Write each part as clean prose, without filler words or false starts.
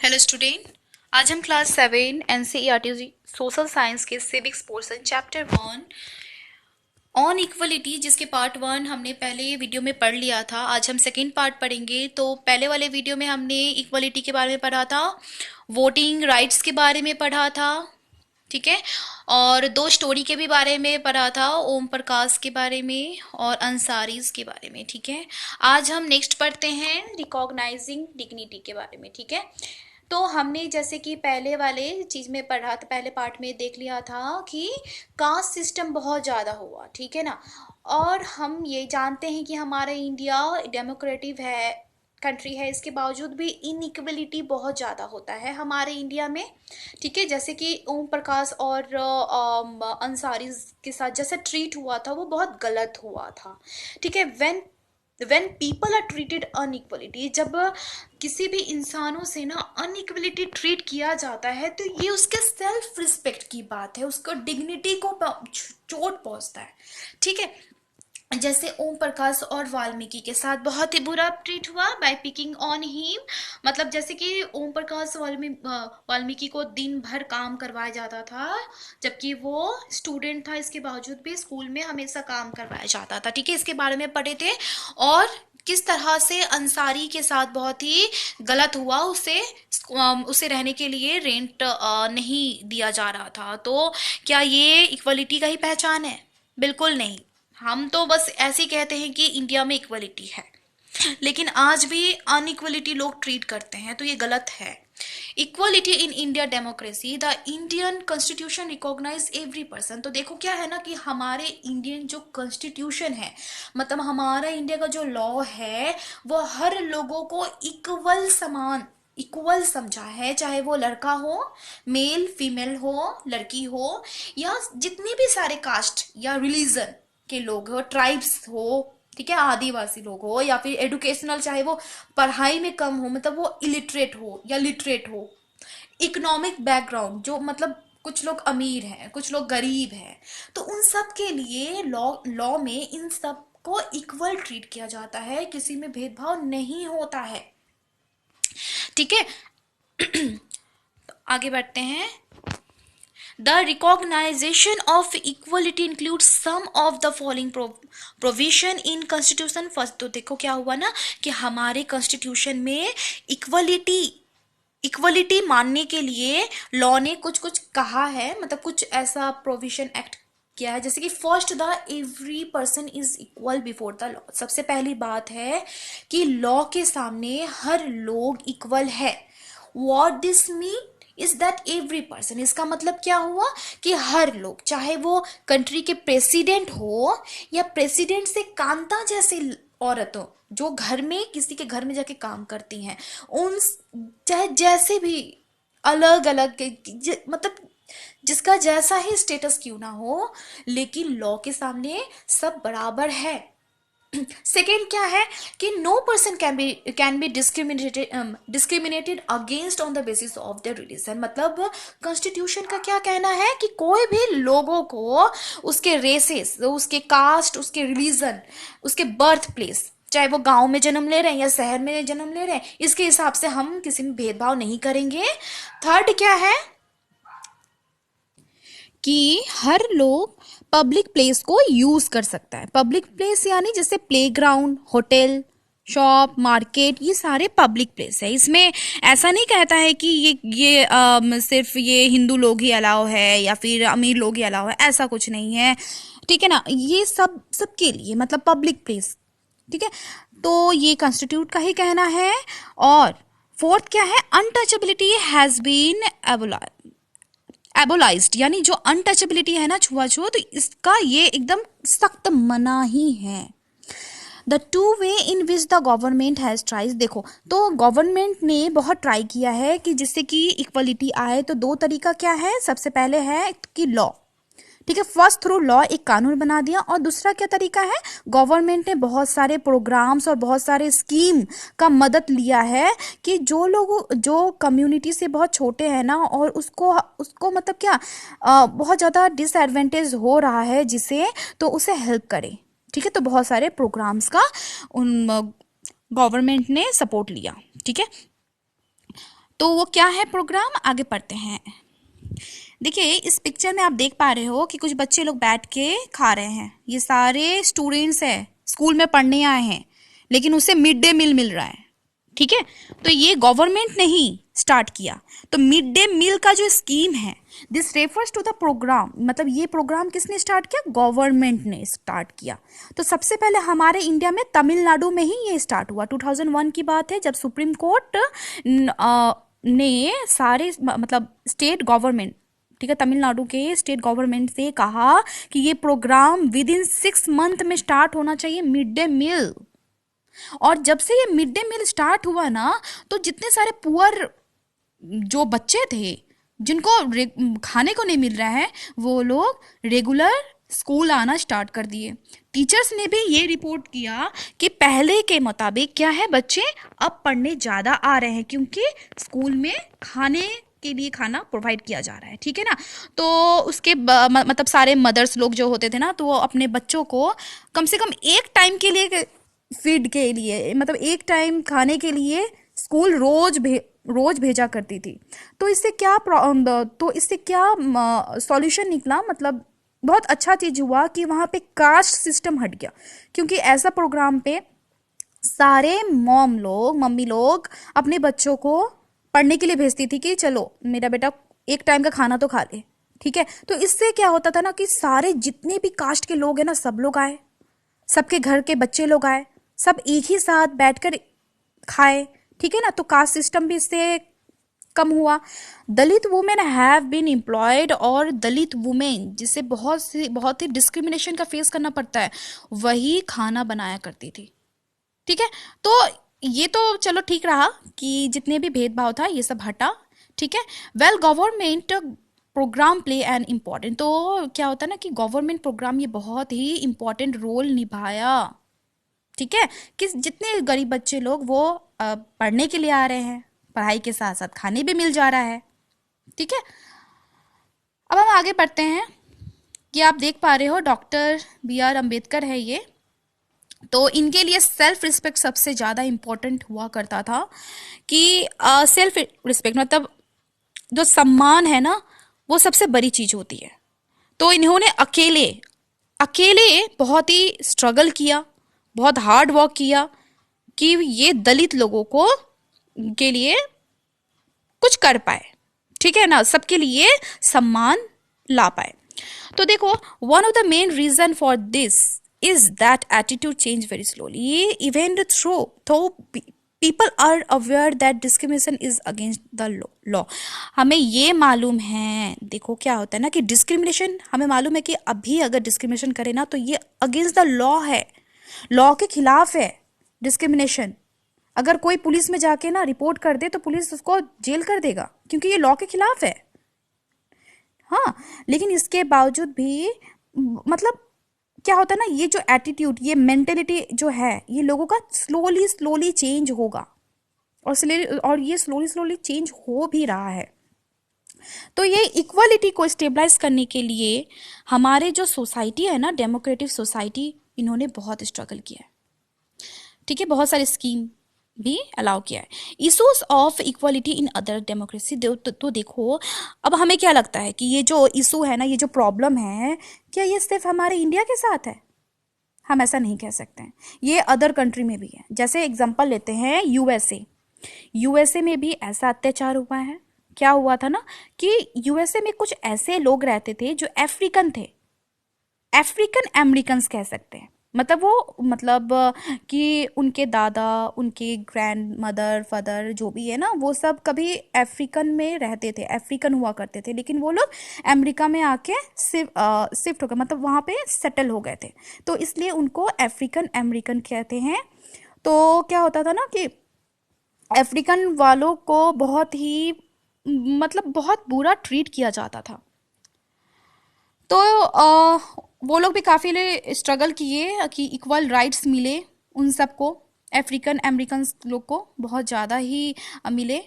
Hello student. आज हम class 7 NCERT social science के civics portion chapter 1 on equality, जिसके पार्ट 1 हमने पहले वीडियो में पढ़ लिया था। आज हम सेकेंड पार्ट पढ़ेंगे। तो पहले वाले वीडियो में हमने इक्वलिटी के बारे में पढ़ा था, वोटिंग राइट्स के बारे में पढ़ा था, ठीक है, और दो स्टोरी के भी बारे में पढ़ा था, ओम प्रकाश के बारे में और अंसारीज के बारे में, ठीक है। आज हम नेक्स्ट पढ़ते हैं रिकॉग्नाइजिंग डिग्निटी के बारे में, ठीक है। तो हमने जैसे कि पहले वाले चीज में पढ़ा था, पहले पार्ट में देख लिया था कि कास्ट सिस्टम बहुत ज़्यादा हुआ, ठीक है ना। और हम ये जानते हैं कि हमारा इंडिया डेमोक्रेटिक है, कंट्री है, इसके बावजूद भी इनइक्वलिटी बहुत ज़्यादा होता है हमारे इंडिया में, ठीक है। जैसे कि ओम प्रकाश और अंसारी के साथ जैसे ट्रीट हुआ था वो बहुत गलत हुआ था, ठीक है। When people are treated inequality, जब किसी भी इंसानों से ना अनइक्वलिटी ट्रीट किया जाता है तो ये उसके सेल्फ रिस्पेक्ट की बात है, उसको डिग्निटी को चोट पहुंचता है, ठीक है। जैसे ओम प्रकाश और वाल्मीकि के साथ बहुत ही बुरा ट्रीट हुआ बाय पिकिंग ऑन हिम। मतलब जैसे कि ओम प्रकाश वाल्मीकि को दिन भर काम करवाया जाता था, जबकि वो स्टूडेंट था, इसके बावजूद भी स्कूल में हमेशा काम करवाया जाता था, ठीक है। इसके बारे में पढ़े थे। और किस तरह से अंसारी के साथ बहुत ही गलत हुआ, उसे रहने के लिए रेंट नहीं दिया जा रहा था। तो क्या ये इक्वलिटी का ही पहचान है? बिल्कुल नहीं। हम तो बस ऐसे ही कहते हैं कि इंडिया में इक्वलिटी है, लेकिन आज भी अनइक्वलिटी लोग ट्रीट करते हैं, तो ये गलत है। Equality in India democracy, the Indian constitution recognise every person. तो देखो क्या है ना कि हमारे इंडियन जो कॉन्स्टिट्यूशन है, मतलब हमारा इंडिया का जो लॉ है, वो हर लोगों को इक्वल समझा है, चाहे वो लड़का हो, मेल फीमेल हो, लड़की हो, या जितने भी सारे कास्ट या रिलीजन के लोग हो, ट्राइब्स हो, ठीक है, आदिवासी लोग हो, या फिर एडुकेशनल, चाहे वो पढ़ाई में कम हो, मतलब वो इलिटरेट हो या लिटरेट हो, इकोनॉमिक बैकग्राउंड, जो मतलब कुछ लोग अमीर हैं, कुछ लोग गरीब हैं, तो उन सब के लिए लॉ लॉ में इन सब को इक्वल ट्रीट किया जाता है, किसी में भेदभाव नहीं होता है, ठीक है। आगे बढ़ते हैं। The recognition of equality includes some of the following provision in constitution। First तो देखो क्या हुआ ना कि हमारे कॉन्स्टिट्यूशन में इक्वलिटी मानने के लिए लॉ ने कुछ कुछ कहा है, मतलब कुछ ऐसा प्रोविजन एक्ट किया है। जैसे कि first, the every person is equal before the law. सबसे पहली बात है कि लॉ के सामने हर लोग इक्वल है। What this mean is that every person, इसका मतलब क्या हुआ कि हर लोग, चाहे वो कंट्री के प्रेसिडेंट हो या प्रेसिडेंट से कांता जैसे औरतों जो घर में किसी के घर में जाके काम करती हैं, उन चाहे जैसे भी अलग अलग मतलब जिसका जैसा ही स्टेटस क्यों ना हो, लेकिन लॉ के सामने सब बराबर है। सेकेंड क्या है कि no person can be discriminated against on the basis of the religion. मतलब कॉन्स्टिट्यूशन का क्या कहना है कि कोई भी लोगों को उसके रेसेस, उसके कास्ट, उसके रिलीजन, उसके बर्थ प्लेस, चाहे वो गांव में जन्म ले रहे हैं या शहर में जन्म ले रहे हैं, इसके हिसाब से हम किसी में भेदभाव नहीं करेंगे। थर्ड क्या है कि हर लोग पब्लिक प्लेस को यूज कर सकता है। पब्लिक प्लेस यानी जैसे प्लेग्राउंड, होटल, शॉप, मार्केट, ये सारे पब्लिक प्लेस है। इसमें ऐसा नहीं कहता है कि ये सिर्फ ये हिंदू लोग ही अलाउ है या फिर अमीर लोग ही अलाउ है, ऐसा कुछ नहीं है, ठीक है ना। ये सबके लिए मतलब पब्लिक प्लेस, ठीक है। तो ये कॉन्स्टिट्यूट का ही कहना है। और फोर्थ क्या है, अनटचेबिलिटी हैज बीन एबोलाइज्ड, यानी जो अनटचेबिलिटी है ना, छुआछूत, तो इसका ये एकदम सख्त मना ही है। The two way in which the government has tries, देखो तो गवर्नमेंट ने बहुत ट्राई किया है कि जिससे कि इक्वलिटी आए। तो दो तरीका क्या है, सबसे पहले है कि लॉ, ठीक है, फर्स्ट थ्रू लॉ एक कानून बना दिया। और दूसरा क्या तरीका है, गवर्नमेंट ने बहुत सारे प्रोग्राम्स और बहुत सारे स्कीम का मदद लिया है कि जो लोग जो कम्युनिटी से बहुत छोटे हैं ना, और उसको उसको मतलब क्या बहुत ज़्यादा डिसएडवांटेज हो रहा है जिसे, तो उसे हेल्प करे, ठीक है। तो बहुत सारे प्रोग्राम्स का उन गवर्नमेंट ने सपोर्ट लिया, ठीक है। तो वो क्या है प्रोग्राम, आगे पढ़ते हैं। देखिए इस पिक्चर में आप देख पा रहे हो कि कुछ बच्चे लोग बैठ के खा रहे हैं। ये सारे स्टूडेंट्स हैं, स्कूल में पढ़ने आए हैं, लेकिन उसे मिड डे मील मिल रहा है। ठीक है, तो ये गवर्नमेंट ने ही स्टार्ट किया। तो मिड डे मील का जो स्कीम है, this refers to the programme, मतलब ये प्रोग्राम किसने स्टार्ट किया, गवर्नमेंट ने स्टार्ट किया। तो सबसे पहले हमारे इंडिया में तमिलनाडु में ही ये स्टार्ट हुआ। 2001 की बात है, जब सुप्रीम कोर्ट ने सारे मतलब स्टेट गवर्नमेंट, ठीक है, तमिलनाडु के स्टेट गवर्नमेंट से कहा कि ये प्रोग्राम विद इन 6 मंथ में स्टार्ट होना चाहिए, मिड डे मील। और जब से ये मिड डे मील स्टार्ट हुआ ना, तो जितने सारे पुअर जो बच्चे थे जिनको खाने को नहीं मिल रहा है, वो लोग रेगुलर स्कूल आना स्टार्ट कर दिए। टीचर्स ने भी ये रिपोर्ट किया कि पहले के मुताबिक क्या है, बच्चे अब पढ़ने ज़्यादा आ रहे हैं क्योंकि स्कूल में खाने के लिए खाना प्रोवाइड किया जा रहा है। ठीक है ना, तो उसके मतलब सारे मदर्स लोग जो होते थे ना, तो वो अपने बच्चों को कम से कम एक टाइम के लिए फीड के लिए, मतलब एक टाइम खाने के लिए स्कूल रोज भेजा करती थी। तो इससे क्या सॉल्यूशन निकला, मतलब बहुत अच्छा चीज हुआ कि वहाँ पे कास्ट सिस्टम हट गया। क्योंकि ऐसा प्रोग्राम पे सारे मम्मी लोग अपने बच्चों को पढ़ने के लिए भेजती थी कि चलो मेरा बेटा एक टाइम का खाना तो खा ले। ठीक है, तो इससे क्या होता था ना कि सारे जितने भी कास्ट के लोग हैं ना, सब लोग आए, सबके घर के बच्चे लोग आए, सब एक ही साथ बैठकर खाए। ठीक है ना, तो कास्ट सिस्टम भी इससे कम हुआ। दलित वुमेन हैव बीन एम्प्लॉयड, और दलित वुमेन जिसे बहुत ही डिस्क्रिमिनेशन का फेस करना पड़ता है, वही खाना बनाया करती थी। ठीक है, तो ये तो चलो ठीक रहा कि जितने भी भेदभाव था ये सब हटा। ठीक है, well government programme play an important, तो क्या होता है ना कि गवर्नमेंट प्रोग्राम ये बहुत ही इम्पॉर्टेंट रोल निभाया। ठीक है, कि जितने गरीब बच्चे लोग वो पढ़ने के लिए आ रहे हैं, पढ़ाई के साथ साथ खाने भी मिल जा रहा है। ठीक है, अब हम आगे बढ़ते हैं। ये आप देख पा रहे हो डॉक्टर BR अम्बेडकर है ये। तो इनके लिए सेल्फ रिस्पेक्ट सबसे ज़्यादा इम्पोर्टेंट हुआ करता था कि सेल्फ रिस्पेक्ट मतलब जो सम्मान है ना, वो सबसे बड़ी चीज़ होती है। तो इन्होंने अकेले अकेले बहुत ही स्ट्रगल किया, बहुत हार्ड वर्क किया कि ये दलित लोगों को के लिए कुछ कर पाए। ठीक है ना, सबके लिए सम्मान ला पाए। तो देखो, one of the main reason for this is that attitude change very slowly, even though people are aware that discrimination is against the law. हमें ये मालूम है, देखो क्या होता है ना कि डिस्क्रिमिनेशन, हमें मालूम है कि अभी अगर डिस्क्रिमिनेशन करे ना तो ये अगेंस्ट द लॉ है, लॉ के खिलाफ है डिस्क्रिमिनेशन। अगर कोई पुलिस में जाके ना रिपोर्ट कर दे तो पुलिस उसको जेल कर देगा क्योंकि ये लॉ के खिलाफ है। हाँ, लेकिन इसके बावजूद भी मतलब क्या होता है ना, ये जो एटीट्यूड, ये मेंटेलिटी जो है, ये लोगों का स्लोली चेंज होगा, और ये स्लोली चेंज हो भी रहा है। तो ये इक्वालिटी को स्टेबलाइज करने के लिए हमारे जो सोसाइटी है ना, डेमोक्रेटिक सोसाइटी, इन्होंने बहुत स्ट्रगल किया है। ठीक है, बहुत सारे स्कीम भी अलाउ किया है। Issues of equality in other democracy, तो देखो अब हमें क्या लगता है कि ये जो इशू है ना, ये जो प्रॉब्लम है, क्या ये सिर्फ हमारे इंडिया के साथ है? हम ऐसा नहीं कह सकते हैं, ये अदर कंट्री में भी है। जैसे एग्जांपल लेते हैं यूएसए में भी ऐसा अत्याचार हुआ है। क्या हुआ था ना कि यूएसए में कुछ ऐसे लोग रहते थे जो अफ्रीकन थे, अफ्रीकन अमेरिकन्स कह सकते हैं। मतलब कि उनके दादा, उनके ग्रैंड मदर, फादर जो भी है ना, वो सब कभी अफ्रीकन में रहते थे, अफ्रीकन हुआ करते थे, लेकिन वो लोग अमेरिका में आके शिफ्ट हो गए, मतलब वहाँ पे सेटल हो गए थे, तो इसलिए उनको अफ्रीकन अमेरिकन कहते हैं। तो क्या होता था ना कि अफ्रीकन वालों को बहुत ही मतलब बहुत बुरा ट्रीट किया जाता था। तो वो लोग भी काफ़ी स्ट्रगल किए कि इक्वल राइट्स मिले उन सबको, अफ्रीकन अमेरिकन लोग को बहुत ज़्यादा ही मिले,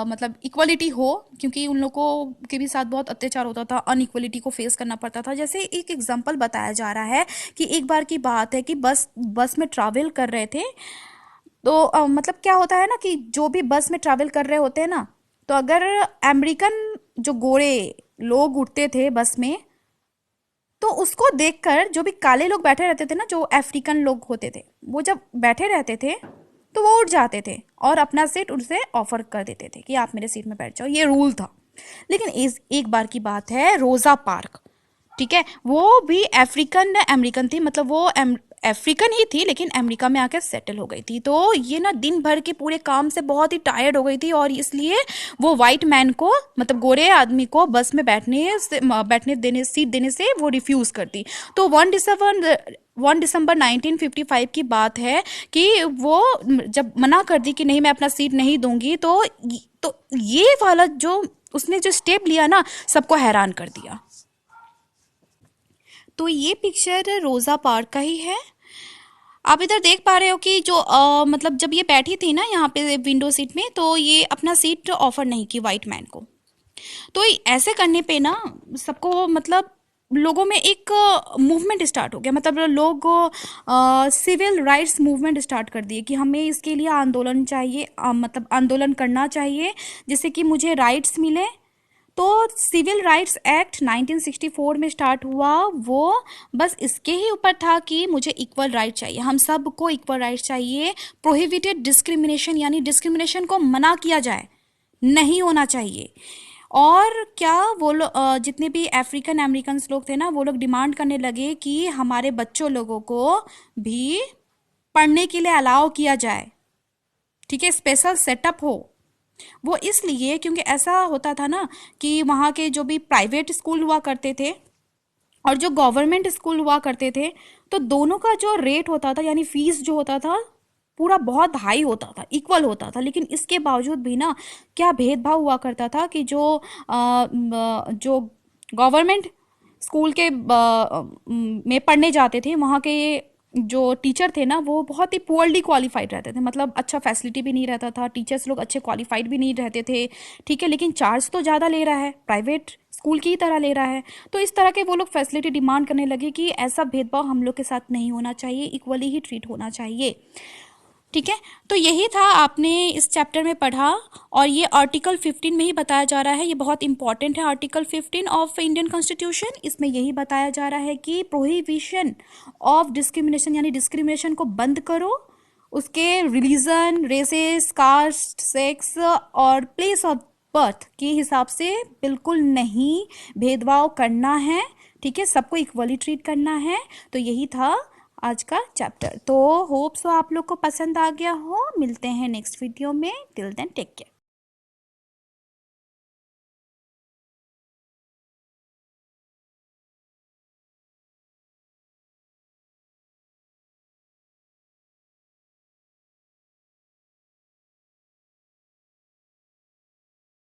मतलब इक्वलिटी हो, क्योंकि उन लोगों के भी साथ बहुत अत्याचार होता था, अनइक्वलिटी को फेस करना पड़ता था। जैसे एक एग्जांपल बताया जा रहा है कि एक बार की बात है कि बस में ट्रैवल कर रहे थे। तो मतलब क्या होता है ना कि जो भी बस में ट्रैवल कर रहे होते हैं ना, तो अगर अमेरिकन जो गोरे लोग उठते थे बस में, तो उसको देखकर जो भी काले लोग बैठे रहते थे ना, जो अफ्रीकन लोग होते थे, वो जब बैठे रहते थे तो वो उठ जाते थे और अपना सीट उनसे ऑफर कर देते थे कि आप मेरे सीट में बैठ जाओ। ये रूल था। लेकिन एक बार की बात है, रोजा पार्क, ठीक है, वो भी अफ्रीकन अमेरिकन थी, मतलब वो अफ्रीकन ही थी लेकिन अमेरिका में आकर सेटल हो गई थी। तो ये ना दिन भर के पूरे काम से बहुत ही टायर्ड हो गई थी और इसलिए वो वाइट मैन को, मतलब गोरे आदमी को बस में बैठने देने, सीट देने से वो रिफ्यूज करती। तो 1 दिसंबर 1955 की बात है कि वो जब मना कर दी कि नहीं मैं अपना सीट नहीं दूंगी, तो ये वाला जो उसने जो स्टेप लिया ना, सबको हैरान कर दिया। तो ये पिक्चर रोजा पार्क का ही है। आप इधर देख पा रहे हो कि जो मतलब जब ये बैठी थी ना यहाँ पे विंडो सीट में, तो ये अपना सीट ऑफर नहीं की वाइट मैन को। तो ऐसे करने पे ना सबको, मतलब लोगों में एक मूवमेंट स्टार्ट हो गया, मतलब लोग सिविल राइट्स मूवमेंट स्टार्ट कर दिए कि हमें इसके लिए आंदोलन चाहिए, मतलब आंदोलन करना चाहिए जिससे कि मुझे राइट्स मिले। तो सिविल राइट्स एक्ट 1964 में स्टार्ट हुआ। वो बस इसके ही ऊपर था कि मुझे इक्वल राइट चाहिए, हम सबको इक्वल राइट चाहिए। प्रोहिबिटेड डिस्क्रिमिनेशन, यानी डिस्क्रिमिनेशन को मना किया जाए, नहीं होना चाहिए। और क्या वो लोग, जितने भी अफ्रीकन अमेरिकन लोग थे ना, वो लोग डिमांड करने लगे कि हमारे बच्चों लोगों को भी पढ़ने के लिए अलाउ किया जाए, ठीक है, स्पेशल सेटअप हो। वो इसलिए क्योंकि ऐसा होता था ना कि वहाँ के जो भी प्राइवेट स्कूल हुआ करते थे और जो गवर्नमेंट स्कूल हुआ करते थे, तो दोनों का जो रेट होता था, यानी फीस जो होता था, पूरा बहुत हाई होता था, इक्वल होता था। लेकिन इसके बावजूद भी ना क्या भेदभाव हुआ करता था कि जो गवर्नमेंट स्कूल के में पढ़ने जाते थे, वहाँ के जो टीचर थे ना, वो बहुत ही पुअरली क्वालिफाइड रहते थे, मतलब अच्छा फैसिलिटी भी नहीं रहता था, टीचर्स लोग अच्छे क्वालिफाइड भी नहीं रहते थे, ठीक है, लेकिन चार्ज तो ज़्यादा ले रहा है, प्राइवेट स्कूल की ही तरह ले रहा है। तो इस तरह के वो लोग फैसिलिटी डिमांड करने लगे कि ऐसा भेदभाव हम लोग के साथ नहीं होना चाहिए, इक्वली ही ट्रीट होना चाहिए, ठीक है। तो यही था, आपने इस चैप्टर में पढ़ा। और ये आर्टिकल 15 में ही बताया जा रहा है, ये बहुत इंपॉर्टेंट है, आर्टिकल 15 ऑफ इंडियन कॉन्स्टिट्यूशन। इसमें यही बताया जा रहा है कि प्रोहिबिशन ऑफ डिस्क्रिमिनेशन, यानी डिस्क्रिमिनेशन को बंद करो, उसके रिलीजन, रेसेस, कास्ट, सेक्स और प्लेस ऑफ बर्थ के हिसाब से बिल्कुल नहीं भेदभाव करना है, ठीक है, सबको इक्वली ट्रीट करना है। तो यही था आज का चैप्टर। तो होप सो आप लोग को पसंद आ गया हो। मिलते हैं नेक्स्ट वीडियो में। Till then take care.